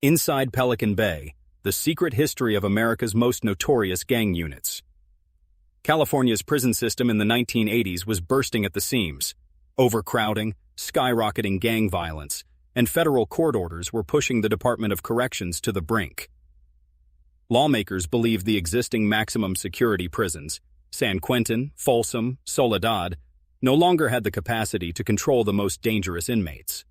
Inside Pelican Bay, the secret history of America's most notorious gang units. California's prison system in the 1980s was bursting at the seams. Overcrowding, skyrocketing gang violence, and federal court orders were pushing the Department of Corrections to the brink. Lawmakers believed the existing maximum security prisons, San Quentin, Folsom, Soledad, no longer had the capacity to control the most dangerous inmates.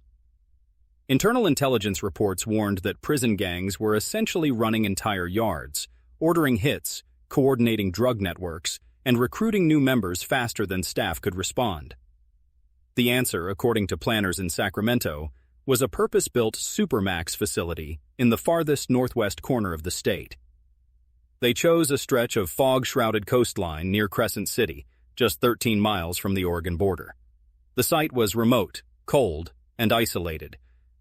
Internal intelligence reports warned that prison gangs were essentially running entire yards, ordering hits, coordinating drug networks, and recruiting new members faster than staff could respond. The answer, according to planners in Sacramento, was a purpose-built Supermax facility in the farthest northwest corner of the state. They chose a stretch of fog-shrouded coastline near Crescent City, just 13 miles from the Oregon border. The site was remote, cold, and isolated,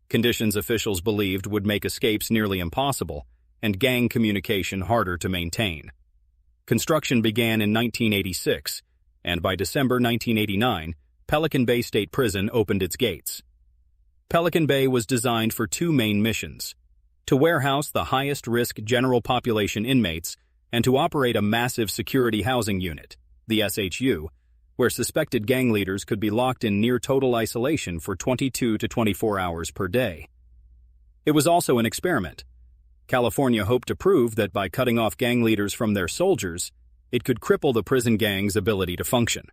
conditions officials believed would make escapes nearly impossible and gang communication harder to maintain. Construction began in 1986, and by December 1989, Pelican Bay State Prison opened its gates. Pelican Bay was designed for two main missions: to warehouse the highest-risk general population inmates and to operate a massive security housing unit, the SHU, where suspected gang leaders could be locked in near-total isolation for 22 to 24 hours per day. It was also an experiment. California hoped to prove that by cutting off gang leaders from their soldiers, it could cripple the prison gang's ability to function.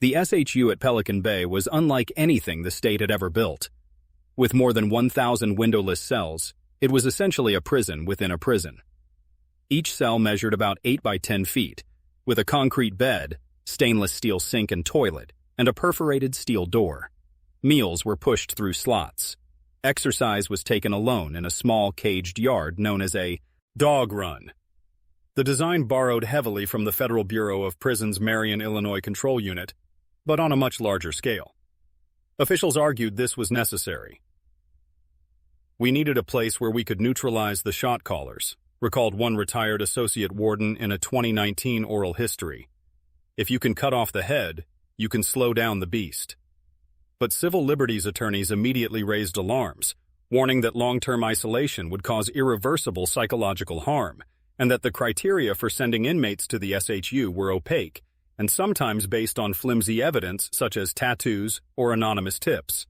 The SHU at Pelican Bay was unlike anything the state had ever built. With more than 1,000 windowless cells, it was essentially a prison within a prison. Each cell measured about 8 by 10 feet, with a concrete bed, stainless steel sink and toilet, and a perforated steel door. Meals were pushed through slots. Exercise was taken alone in a small caged yard known as a dog run. The design borrowed heavily from the Federal Bureau of Prisons' Marion, Illinois Control Unit, but on a much larger scale. Officials argued this was necessary. "We needed a place where we could neutralize the shot callers," recalled one retired associate warden in a 2019 oral history. "If you can cut off the head, you can slow down the beast." But civil liberties attorneys immediately raised alarms, warning that long-term isolation would cause irreversible psychological harm, and that the criteria for sending inmates to the SHU were opaque, and sometimes based on flimsy evidence such as tattoos or anonymous tips.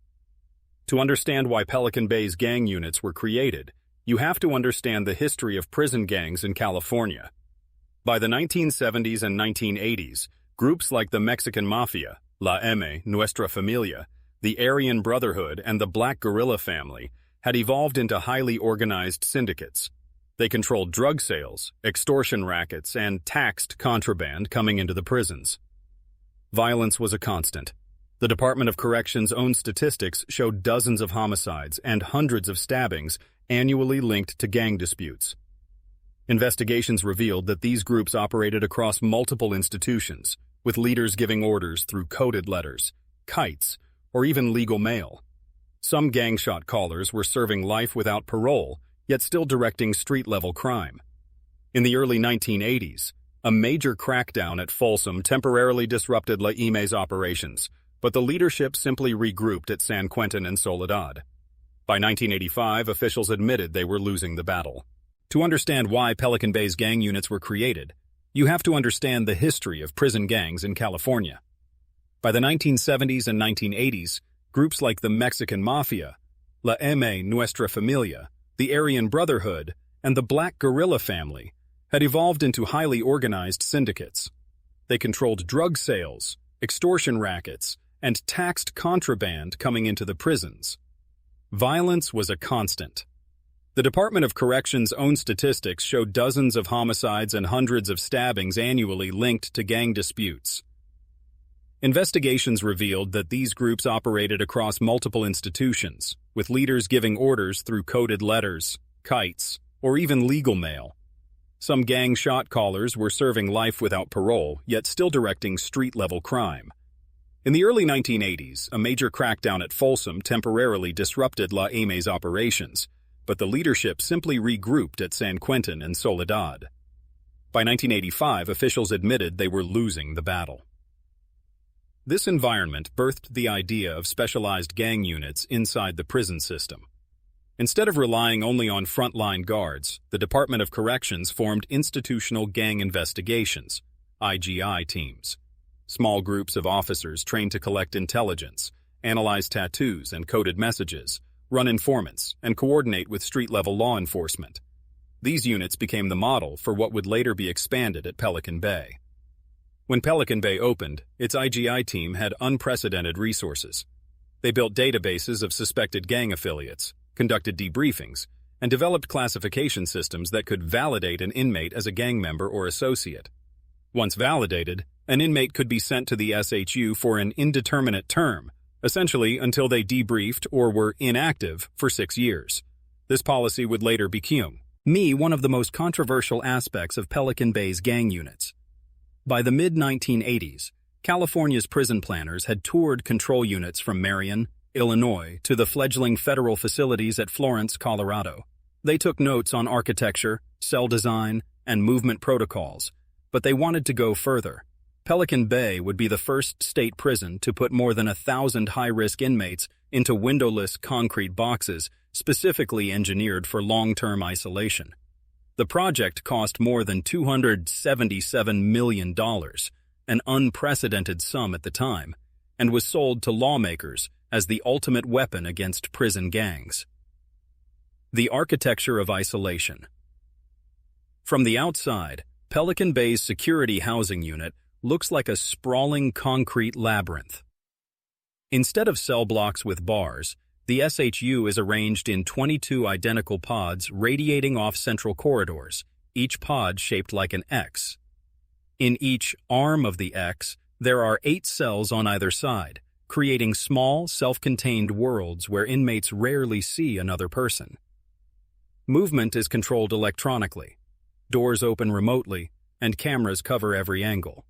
To understand why Pelican Bay's gang units were created, you have to understand the history of prison gangs in California. By the 1970s and 1980s, groups like the Mexican Mafia, La M, Nuestra Familia, the Aryan Brotherhood, and the Black Guerrilla Family had evolved into highly organized syndicates. They controlled drug sales, extortion rackets, and taxed contraband coming into the prisons. Violence was a constant. The Department of Corrections' own statistics showed dozens of homicides and hundreds of stabbings annually linked to gang disputes. Investigations revealed that these groups operated across multiple institutions, with leaders giving orders through coded letters, kites, or even legal mail. Some gang shot callers were serving life without parole, yet still directing street-level crime. In the early 1980s, a major crackdown at Folsom temporarily disrupted La Ime's operations, but the leadership simply regrouped at San Quentin and Soledad. By 1985, officials admitted they were losing the battle. To understand why Pelican Bay's gang units were created, you have to understand the history of prison gangs in California. By the 1970s and 1980s, groups like the Mexican Mafia, La M, Nuestra Familia, the Aryan Brotherhood, and the Black Guerrilla Family had evolved into highly organized syndicates. They controlled drug sales, extortion rackets, and taxed contraband coming into the prisons. Violence was a constant. The Department of Corrections' own statistics showed dozens of homicides and hundreds of stabbings annually linked to gang disputes. Investigations revealed that these groups operated across multiple institutions, with leaders giving orders through coded letters, kites, or even legal mail. Some gang shot callers were serving life without parole, yet still directing street-level crime. In the early 1980s, a major crackdown at Folsom temporarily disrupted La Ime's operations, but the leadership simply regrouped at San Quentin and Soledad. By 1985, officials admitted they were losing the battle. This environment birthed the idea of specialized gang units inside the prison system. Instead of relying only on frontline guards, the Department of Corrections formed Institutional Gang Investigations, IGI teams. Small groups of officers trained to collect intelligence, analyze tattoos and coded messages, run informants, and coordinate with street-level law enforcement. These units became the model for what would later be expanded at Pelican Bay. When Pelican Bay opened, its IGI team had unprecedented resources. They built databases of suspected gang affiliates, conducted debriefings, and developed classification systems that could validate an inmate as a gang member or associate. Once validated, an inmate could be sent to the SHU for an indeterminate term, essentially until they debriefed or were inactive for 6 years. This policy would later become one of the most controversial aspects of Pelican Bay's gang units. By the mid-1980s, California's prison planners had toured control units from Marion, Illinois, to the fledgling federal facilities at Florence, Colorado. They took notes on architecture, cell design, and movement protocols, but they wanted to go further. Pelican Bay would be the first state prison to put more than 1,000 high-risk inmates into windowless concrete boxes specifically engineered for long-term isolation. The project cost more than $277 million, an unprecedented sum at the time, and was sold to lawmakers as the ultimate weapon against prison gangs. The architecture of isolation. From the outside, Pelican Bay's security housing unit looks like a sprawling concrete labyrinth. Instead of cell blocks with bars, the SHU is arranged in 22 identical pods radiating off central corridors, each pod shaped like an X. In each arm of the X, there are 8 cells on either side, creating small, self-contained worlds where inmates rarely see another person. Movement is controlled electronically. Doors open remotely, and cameras cover every angle.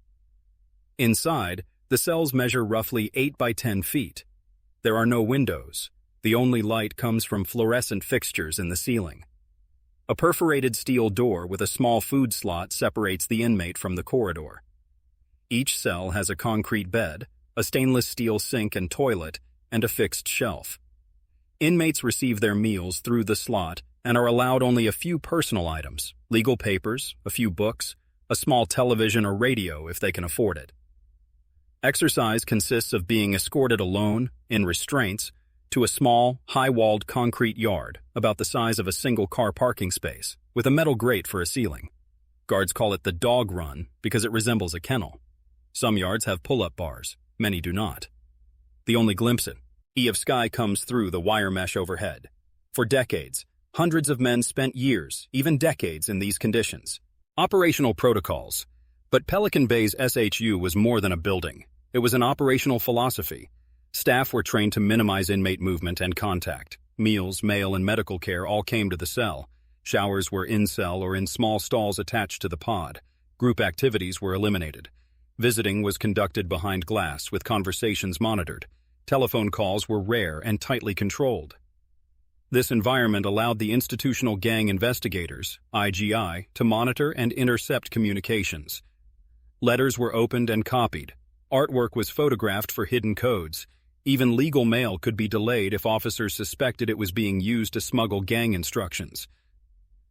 Inside, the cells measure roughly 8 by 10 feet. There are no windows. The only light comes from fluorescent fixtures in the ceiling. A perforated steel door with a small food slot separates the inmate from the corridor. Each cell has a concrete bed, a stainless steel sink and toilet, and a fixed shelf. Inmates receive their meals through the slot and are allowed only a few personal items, legal papers, a few books, a small television or radio if they can afford it. Exercise consists of being escorted alone, in restraints, to a small, high-walled concrete yard about the size of a single-car parking space, with a metal grate for a ceiling. Guards call it the dog run because it resembles a kennel. Some yards have pull-up bars, many do not. The only glimpse of sky comes through the wire mesh overhead. For decades, hundreds of men spent years, even decades, in these conditions. Operational protocols. But Pelican Bay's SHU was more than a building. It was an operational philosophy. Staff were trained to minimize inmate movement and contact. Meals, mail, and medical care all came to the cell. Showers were in-cell or in small stalls attached to the pod. Group activities were eliminated. Visiting was conducted behind glass with conversations monitored. Telephone calls were rare and tightly controlled. This environment allowed the Institutional Gang Investigators, IGI, to monitor and intercept communications. Letters were opened and copied. Artwork was photographed for hidden codes. Even legal mail could be delayed if officers suspected it was being used to smuggle gang instructions.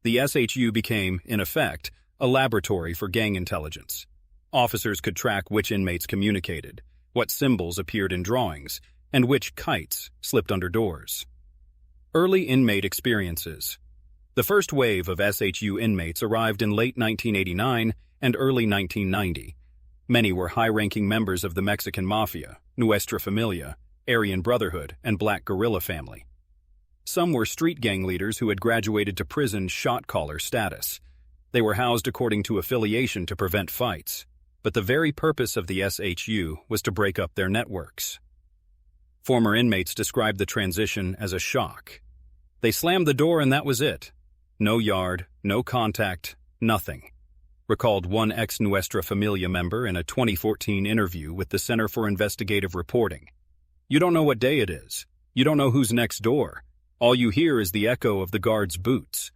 The SHU became, in effect, a laboratory for gang intelligence. Officers could track which inmates communicated, what symbols appeared in drawings, and which kites slipped under doors. Early inmate experiences. The first wave of SHU inmates arrived in late 1989 and early 1990. Many were high-ranking members of the Mexican Mafia, Nuestra Familia, Aryan Brotherhood, and Black Guerrilla Family. Some were street gang leaders who had graduated to prison shot-caller status. They were housed according to affiliation to prevent fights, but the very purpose of the SHU was to break up their networks. Former inmates described the transition as a shock. They slammed the door and that was it. No yard, no contact, nothing, recalled one ex-Nuestra Familia member in a 2014 interview with the Center for Investigative Reporting. You don't know what day it is. You don't know who's next door. All you hear is the echo of the guard's boots.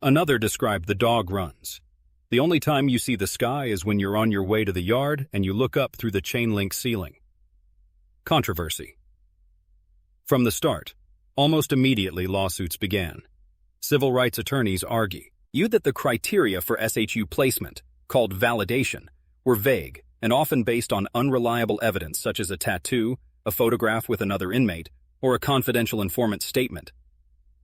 Another described the dog runs. The only time you see the sky is when you're on your way to the yard and you look up through the chain-link ceiling. Controversy. From the start, Almost immediately, lawsuits began. Civil rights attorneys argued that the criteria for SHU placement, called validation, were vague and often based on unreliable evidence such as a tattoo, a photograph with another inmate, or a confidential informant statement.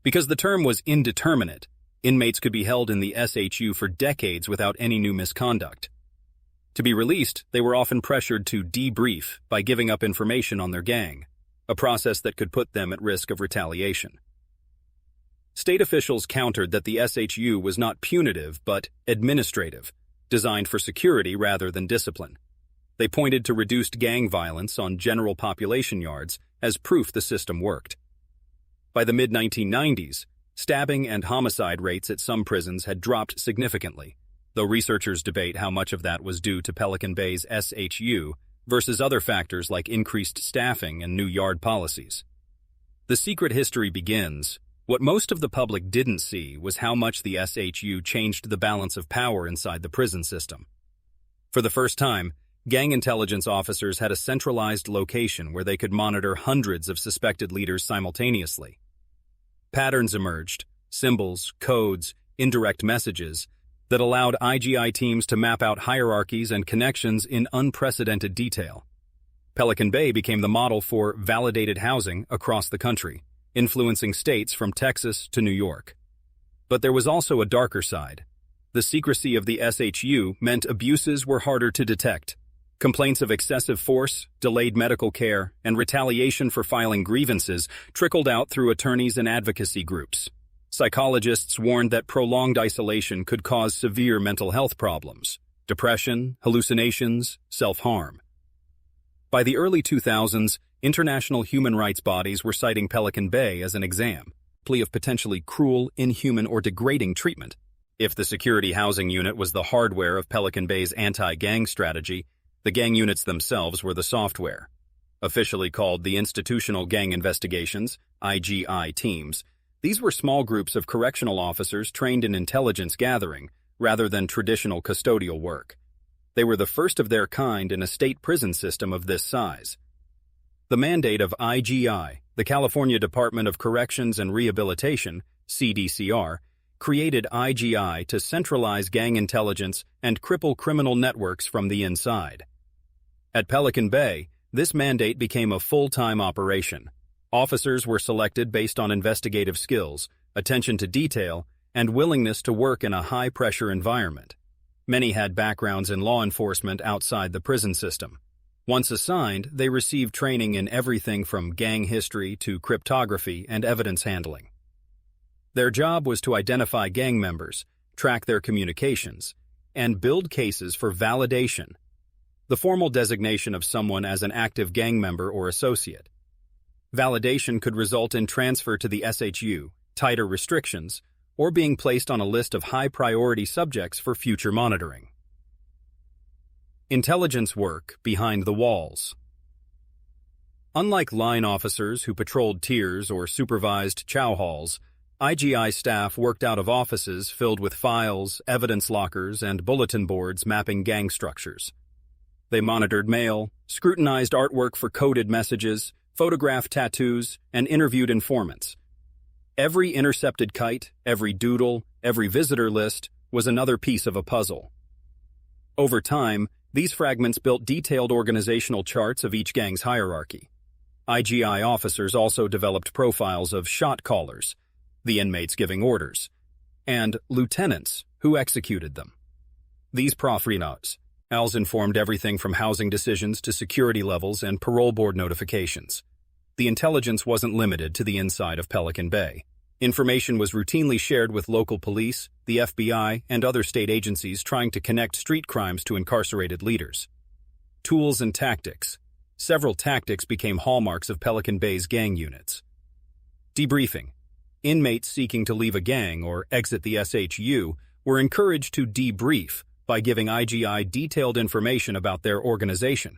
Because the term was indeterminate, inmates could be held in the SHU for decades without any new misconduct. To be released, they were often pressured to debrief by giving up information on their gang, a process that could put them at risk of retaliation. State officials countered that the SHU was not punitive but administrative, designed for security rather than discipline. They pointed to reduced gang violence on general population yards as proof the system worked. By the mid-1990s, stabbing and homicide rates at some prisons had dropped significantly, though researchers debate how much of that was due to Pelican Bay's SHU versus other factors like increased staffing and new yard policies. The secret history begins. What most of the public didn't see was how much the SHU changed the balance of power inside the prison system. For the first time, gang intelligence officers had a centralized location where they could monitor hundreds of suspected leaders simultaneously. Patterns emerged, symbols, codes, indirect messages, that allowed IGI teams to map out hierarchies and connections in unprecedented detail. Pelican Bay became the model for validated housing across the country, influencing states from Texas to New York. But there was also a darker side. The secrecy of the SHU meant abuses were harder to detect. Complaints of excessive force, delayed medical care, and retaliation for filing grievances trickled out through attorneys and advocacy groups. Psychologists warned that prolonged isolation could cause severe mental health problems, depression, hallucinations, self-harm. By the early 2000s, international human rights bodies were citing Pelican Bay as an example of potentially cruel, inhuman, or degrading treatment. If the security housing unit was the hardware of Pelican Bay's anti-gang strategy, the gang units themselves were the software. Officially called the Institutional Gang Investigations, IGI teams, these were small groups of correctional officers trained in intelligence gathering rather than traditional custodial work. They were the first of their kind in a state prison system of this size. The mandate of IGI, the California Department of Corrections and Rehabilitation, CDCR, created IGI to centralize gang intelligence and cripple criminal networks from the inside. At Pelican Bay, this mandate became a full-time operation. Officers were selected based on investigative skills, attention to detail, and willingness to work in a high-pressure environment. Many had backgrounds in law enforcement outside the prison system. Once assigned, they received training in everything from gang history to cryptography and evidence handling. Their job was to identify gang members, track their communications, and build cases for validation, the formal designation of someone as an active gang member or associate. Validation could result in transfer to the SHU, tighter restrictions, or being placed on a list of high-priority subjects for future monitoring. Intelligence work behind the walls. Unlike line officers who patrolled tiers or supervised chow halls, IGI staff worked out of offices filled with files, evidence lockers, and bulletin boards mapping gang structures. They monitored mail, scrutinized artwork for coded messages, photographed tattoos, and interviewed informants. Every intercepted kite, every doodle, every visitor list was another piece of a puzzle. Over time, these fragments built detailed organizational charts of each gang's hierarchy. IGI officers also developed profiles of shot callers, the inmates giving orders, and lieutenants who executed them. These profiles informed everything from housing decisions to security levels and parole board notifications. The intelligence wasn't limited to the inside of Pelican Bay. Information was routinely shared with local police, the FBI, and other state agencies trying to connect street crimes to incarcerated leaders. Tools and tactics. Several tactics became hallmarks of Pelican Bay's gang units. Debriefing. Inmates seeking to leave a gang or exit the SHU were encouraged to debrief by giving IGI detailed information about their organization.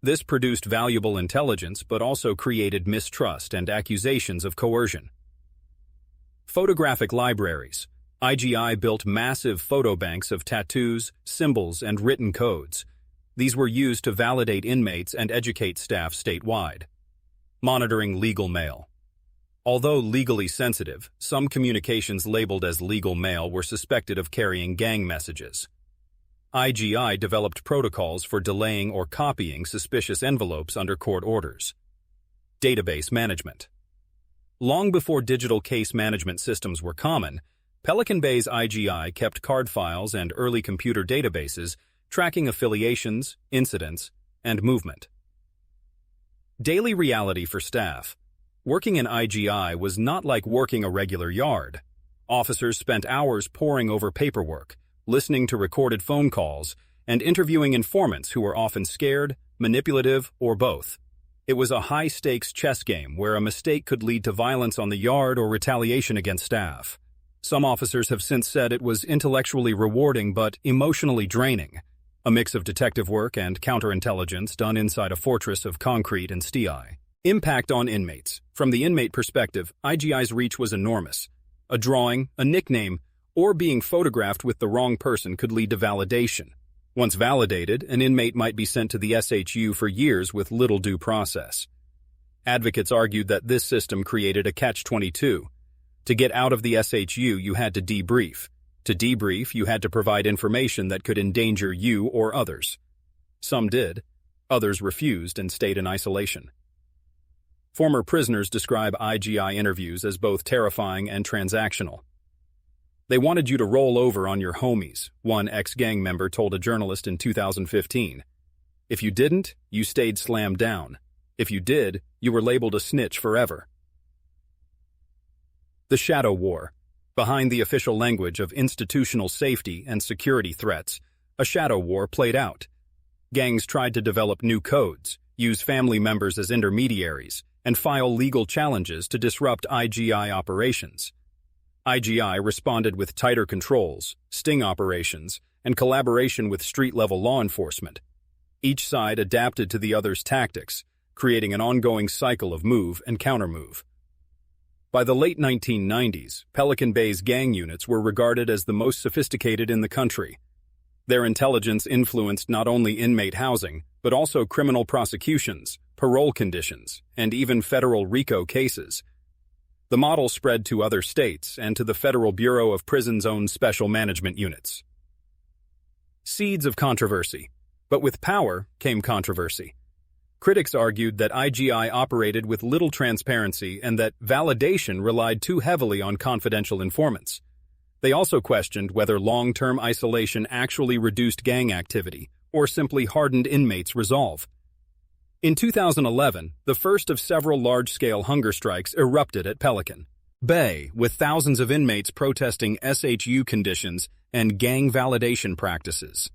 This produced valuable intelligence but also created mistrust and accusations of coercion. Photographic libraries. IGI built massive photo banks of tattoos, symbols, and written codes. These were used to validate inmates and educate staff statewide. Monitoring legal mail. Although legally sensitive, some communications labeled as legal mail were suspected of carrying gang messages. IGI developed protocols for delaying or copying suspicious envelopes under court orders. Database management. Long before digital case management systems were common, Pelican Bay's IGI kept card files and early computer databases tracking affiliations, incidents, and movement. Daily reality for staff. Working in IGI was not like working a regular yard. Officers spent hours poring over paperwork, listening to recorded phone calls, and interviewing informants who were often scared, manipulative, or both. It was a high-stakes chess game where a mistake could lead to violence on the yard or retaliation against staff. Some officers have since said it was intellectually rewarding but emotionally draining, a mix of detective work and counterintelligence done inside a fortress of concrete and steel. Impact on inmates. From the inmate perspective, IGI's reach was enormous. A drawing, a nickname, or being photographed with the wrong person could lead to validation. Once validated, an inmate might be sent to the SHU for years with little due process. Advocates argued that this system created a catch-22. To get out of the SHU, you had to debrief. To debrief, you had to provide information that could endanger you or others. Some did. Others refused and stayed in isolation. Former prisoners describe IGI interviews as both terrifying and transactional. They wanted you to roll over on your homies, one ex-gang member told a journalist in 2015. If you didn't, you stayed slammed down. If you did, you were labeled a snitch forever. The Shadow War. Behind the official language of institutional safety and security threats, a shadow war played out. Gangs tried to develop new codes, use family members as intermediaries, and file legal challenges to disrupt IGI operations. IGI responded with tighter controls, sting operations, and collaboration with street-level law enforcement. Each side adapted to the other's tactics, creating an ongoing cycle of move and countermove. By the late 1990s, Pelican Bay's gang units were regarded as the most sophisticated in the country. Their intelligence influenced not only inmate housing, but also criminal prosecutions, parole conditions, and even federal RICO cases. The model spread to other states and to the Federal Bureau of Prisons' own special management units. Seeds of controversy. But with power came controversy. Critics argued that IGI operated with little transparency and that validation relied too heavily on confidential informants. They also questioned whether long-term isolation actually reduced gang activity or simply hardened inmates' resolve. In 2011, the first of several large-scale hunger strikes erupted at Pelican Bay, with thousands of inmates protesting SHU conditions and gang validation practices.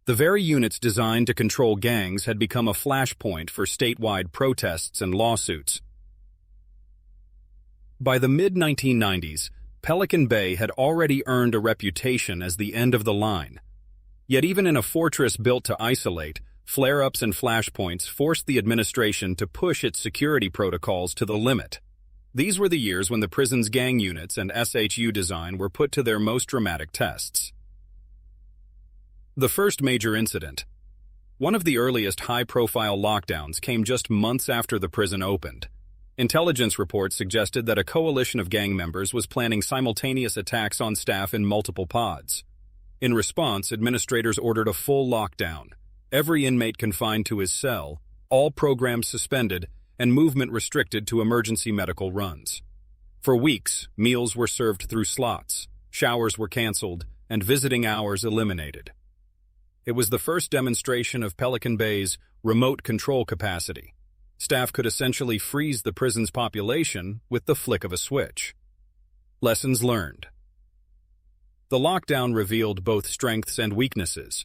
The very units designed to control gangs had become a flashpoint for statewide protests and lawsuits. By the mid-1990s, Pelican Bay had already earned a reputation as the end of the line. Yet even in a fortress built to isolate, flare-ups and flashpoints forced the administration to push its security protocols to the limit. These were the years when the prison's gang units and SHU design were put to their most dramatic tests. The first major incident. One of the earliest high-profile lockdowns came just months after the prison opened. Intelligence reports suggested that a coalition of gang members was planning simultaneous attacks on staff in multiple pods. In response, administrators ordered a full lockdown. Every inmate confined to his cell, all programs suspended, and movement restricted to emergency medical runs. For weeks, meals were served through slots, showers were canceled, and visiting hours eliminated. It was the first demonstration of Pelican Bay's remote control capacity. Staff could essentially freeze the prison's population with the flick of a switch. Lessons learned. The lockdown revealed both strengths and weaknesses.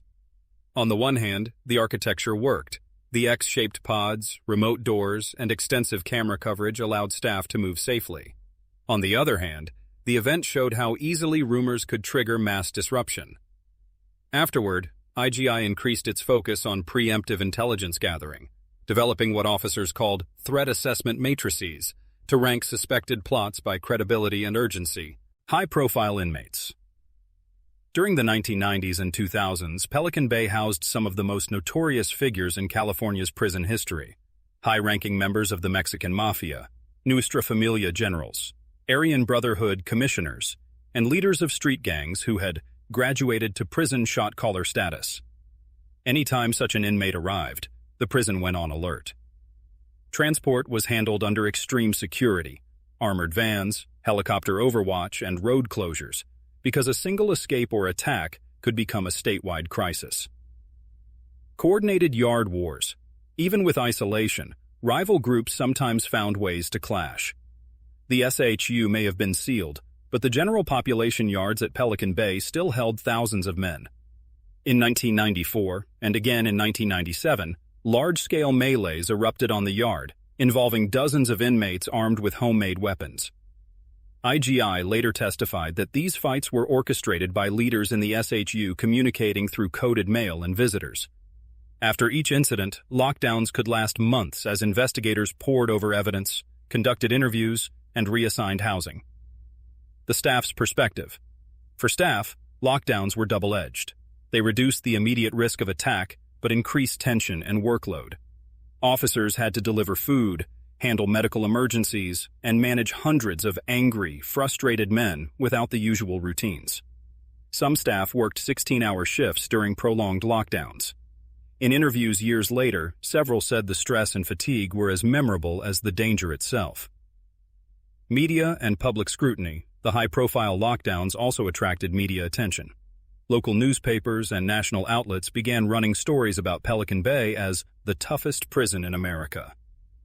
On the one hand, the architecture worked. The X-shaped pods, remote doors, and extensive camera coverage allowed staff to move safely. On the other hand, the event showed how easily rumors could trigger mass disruption. Afterward, IGI increased its focus on preemptive intelligence gathering, developing what officers called threat assessment matrices to rank suspected plots by credibility and urgency. High-profile inmates. During the 1990s and 2000s, Pelican Bay housed some of the most notorious figures in California's prison history. High-ranking members of the Mexican Mafia, Nuestra Familia generals, Aryan Brotherhood commissioners, and leaders of street gangs who had graduated to prison shot-caller status. Anytime such an inmate arrived, the prison went on alert. Transport was handled under extreme security, armored vans, helicopter overwatch, and road closures, because a single escape or attack could become a statewide crisis. Coordinated yard wars. Even with isolation, rival groups sometimes found ways to clash. The SHU may have been sealed, but the general population yards at Pelican Bay still held thousands of men. In 1994, and again in 1997, large-scale melees erupted on the yard, involving dozens of inmates armed with homemade weapons. IGI later testified that these fights were orchestrated by leaders in the SHU communicating through coded mail and visitors. After each incident, lockdowns could last months as investigators pored over evidence, conducted interviews, and reassigned housing. The staff's perspective. For staff, lockdowns were double-edged. They reduced the immediate risk of attack, but increased tension and workload. Officers had to deliver food, handle medical emergencies, and manage hundreds of angry, frustrated men without the usual routines. Some staff worked 16-hour shifts during prolonged lockdowns. In interviews years later, several said the stress and fatigue were as memorable as the danger itself. Media and public scrutiny. The high-profile lockdowns also attracted media attention. Local newspapers and national outlets began running stories about Pelican Bay as the toughest prison in America.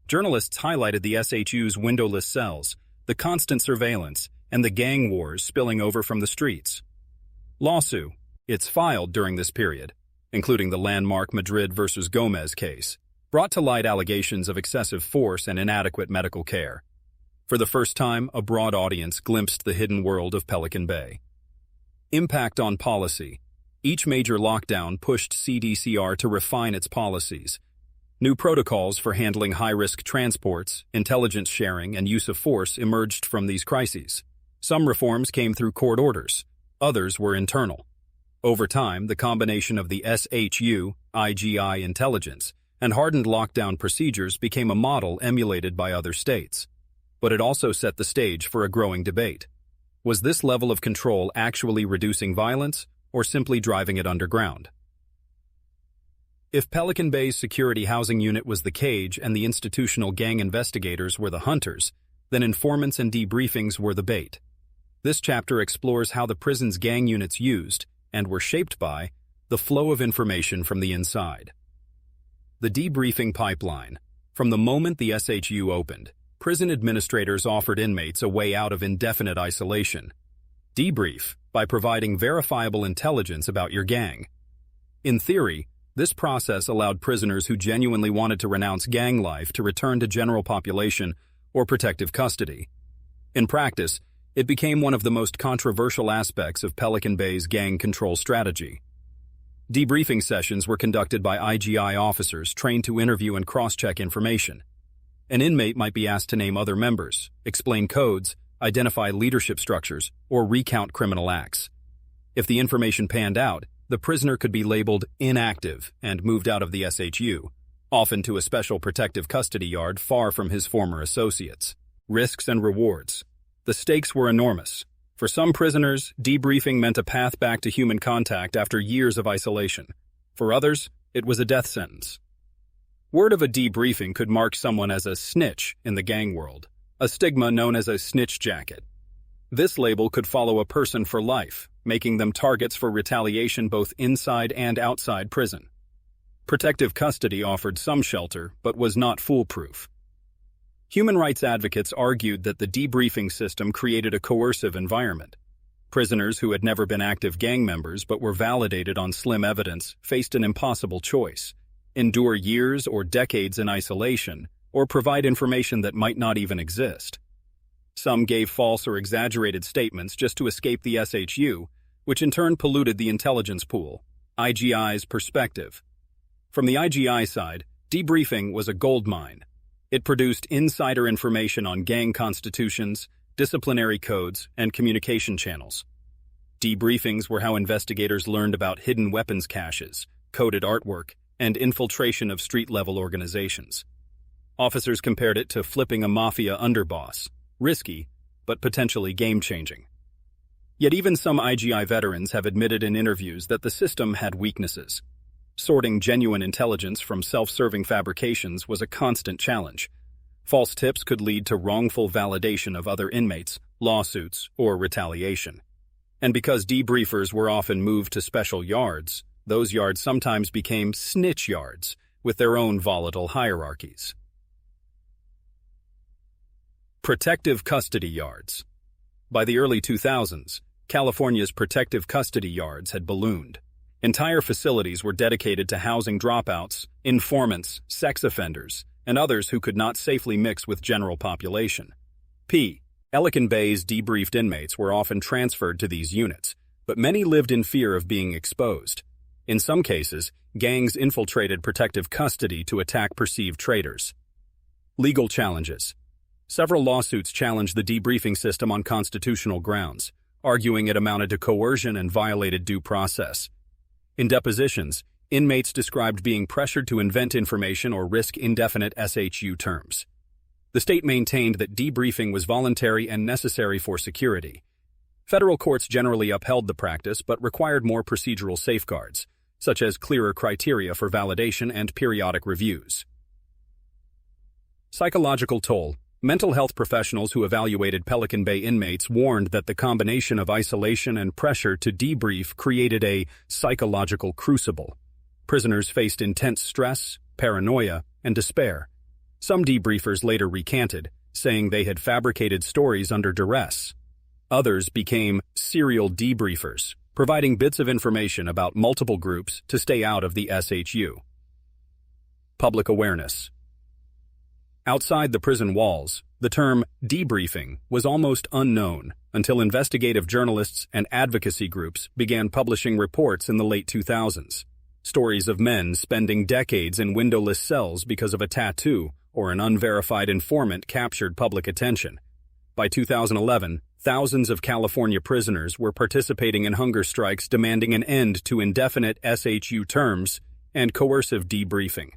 Journalists highlighted the SHU's windowless cells, the constant surveillance, and the gang wars spilling over from the streets. Lawsuits filed during this period, including the landmark Madrid versus Gomez case, brought to light allegations of excessive force and inadequate medical care. For the first time, a broad audience glimpsed the hidden world of Pelican Bay. Impact on policy. Each major lockdown pushed CDCR to refine its policies. New protocols for handling high-risk transports, intelligence sharing, and use of force emerged from these crises. Some reforms came through court orders. Others were internal. Over time, the combination of the SHU, IGI intelligence, and hardened lockdown procedures became a model emulated by other states. But it also set the stage for a growing debate. Was this level of control actually reducing violence, or simply driving it underground? If Pelican Bay's security housing unit was the cage and the institutional gang investigators were the hunters, then informants and debriefings were the bait. This chapter explores how the prison's gang units used, and were shaped by, the flow of information from the inside. The debriefing pipeline. From the moment the SHU opened, prison administrators offered inmates a way out of indefinite isolation. Debrief, by providing verifiable intelligence about your gang. In theory, this process allowed prisoners who genuinely wanted to renounce gang life to return to general population or protective custody. In practice, it became one of the most controversial aspects of Pelican Bay's gang control strategy. Debriefing sessions were conducted by IGI officers trained to interview and cross-check information. An inmate might be asked to name other members, explain codes, identify leadership structures, or recount criminal acts. If the information panned out, the prisoner could be labeled inactive and moved out of the SHU, often to a special protective custody yard far from his former associates. Risks and rewards. The stakes were enormous. For some prisoners, debriefing meant a path back to human contact after years of isolation. For others, it was a death sentence. Word of a debriefing could mark someone as a snitch in the gang world, a stigma known as a snitch jacket. This label could follow a person for life, making them targets for retaliation both inside and outside prison. Protective custody offered some shelter, but was not foolproof. Human rights advocates argued that the debriefing system created a coercive environment. Prisoners who had never been active gang members but were validated on slim evidence faced an impossible choice: endure years or decades in isolation, or provide information that might not even exist. Some gave false or exaggerated statements just to escape the SHU, which in turn polluted the intelligence pool. IGI's perspective. From the IGI side, debriefing was a goldmine. It produced insider information on gang constitutions, disciplinary codes, and communication channels. Debriefings were how investigators learned about hidden weapons caches, coded artwork, and infiltration of street-level organizations. Officers compared it to flipping a mafia underboss. Risky, but potentially game-changing. Yet even some IGI veterans have admitted in interviews that the system had weaknesses. Sorting genuine intelligence from self-serving fabrications was a constant challenge. False tips could lead to wrongful validation of other inmates, lawsuits, or retaliation. And because debriefers were often moved to special yards, those yards sometimes became snitch yards, with their own volatile hierarchies. Protective custody yards. By the early 2000s, California's protective custody yards had ballooned. Entire facilities were dedicated to housing dropouts, informants, sex offenders, and others who could not safely mix with general population. Pelican Bay's debriefed inmates were often transferred to these units, but many lived in fear of being exposed. In some cases, gangs infiltrated protective custody to attack perceived traitors. Legal challenges. Several lawsuits challenged the debriefing system on constitutional grounds, arguing it amounted to coercion and violated due process. In depositions, inmates described being pressured to invent information or risk indefinite SHU terms. The state maintained that debriefing was voluntary and necessary for security. Federal courts generally upheld the practice but required more procedural safeguards, such as clearer criteria for validation and periodic reviews. Psychological toll. Mental health professionals who evaluated Pelican Bay inmates warned that the combination of isolation and pressure to debrief created a psychological crucible. Prisoners faced intense stress, paranoia, and despair. Some debriefers later recanted, saying they had fabricated stories under duress. Others became serial debriefers, providing bits of information about multiple groups to stay out of the SHU. Public awareness. Outside the prison walls, the term debriefing was almost unknown until investigative journalists and advocacy groups began publishing reports in the late 2000s. Stories of men spending decades in windowless cells because of a tattoo or an unverified informant captured public attention. By 2011, thousands of California prisoners were participating in hunger strikes demanding an end to indefinite SHU terms and coercive debriefing.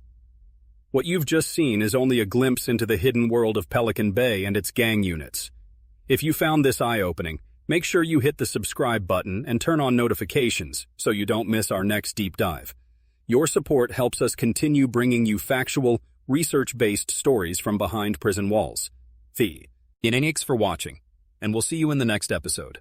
What you've just seen is only a glimpse into the hidden world of Pelican Bay and its gang units. If you found this eye-opening, make sure you hit the subscribe button and turn on notifications so you don't miss our next deep dive. Your support helps us continue bringing you factual, research-based stories from behind prison walls. Thanks for watching, and we'll see you in the next episode.